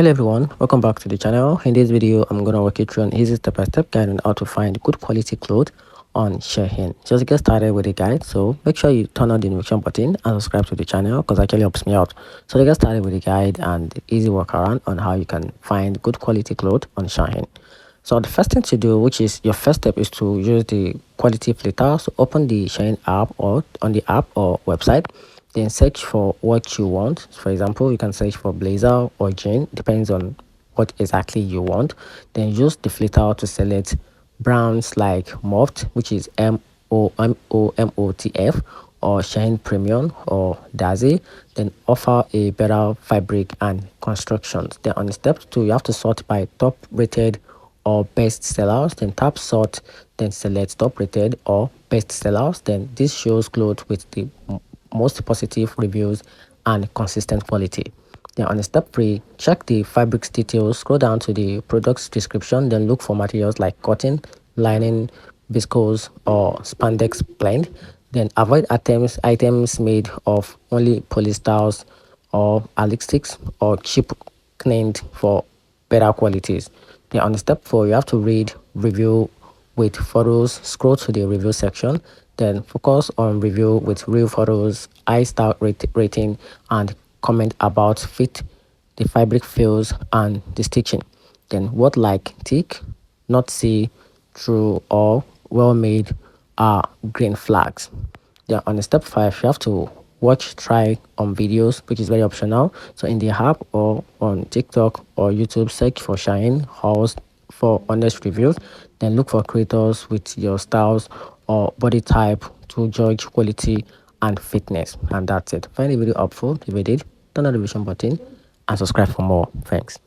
Hello everyone, welcome back to the channel. In this video I'm going to walk you through an easy step-by-step guide on how to find good quality clothes on Shein. Just to get started with the guide, so make sure you turn on the notification button and subscribe to the channel because it actually helps me out. So to get started with the guide and the easy workaround on how you can find good quality clothes on Shein. So the first thing to do, which is your first step, is to use the quality filter. So open the Shein app or on the app or website, then search for what you want. For example, you can search for blazer or jean, depends on what exactly you want. Then use the filter to select brands like Moft, which is MOTF, or Shein Premium or Daisy. Then offer a better fabric and constructions. Then on step 2, you have to sort by top rated or best sellers. Then tap sort, then select top rated or best sellers. Then this shows clothes with the most positive reviews and consistent quality. Then on step 3, check the fabrics details, scroll down to the product's description, then look for materials like cotton, lining, viscose or spandex blend. Then avoid items made of only polyesters or elastics or cheap cleaned for better qualities. Then on step 4, you have to read review with photos, scroll to the review section, then focus on review with real photos, high-star rating, and comment about fit, the fabric feels, and the stitching. Then what like thick, not see through, or well made are green flags. Then on step 5, you have to watch try on videos, which is very optional. So in the app or on TikTok or YouTube, search for Shein hauls for honest reviews. Then look for creators with your styles or body type to judge quality and fitness. And that's it. Find the video helpful. If you did, turn on the notification button and subscribe for more. Thanks.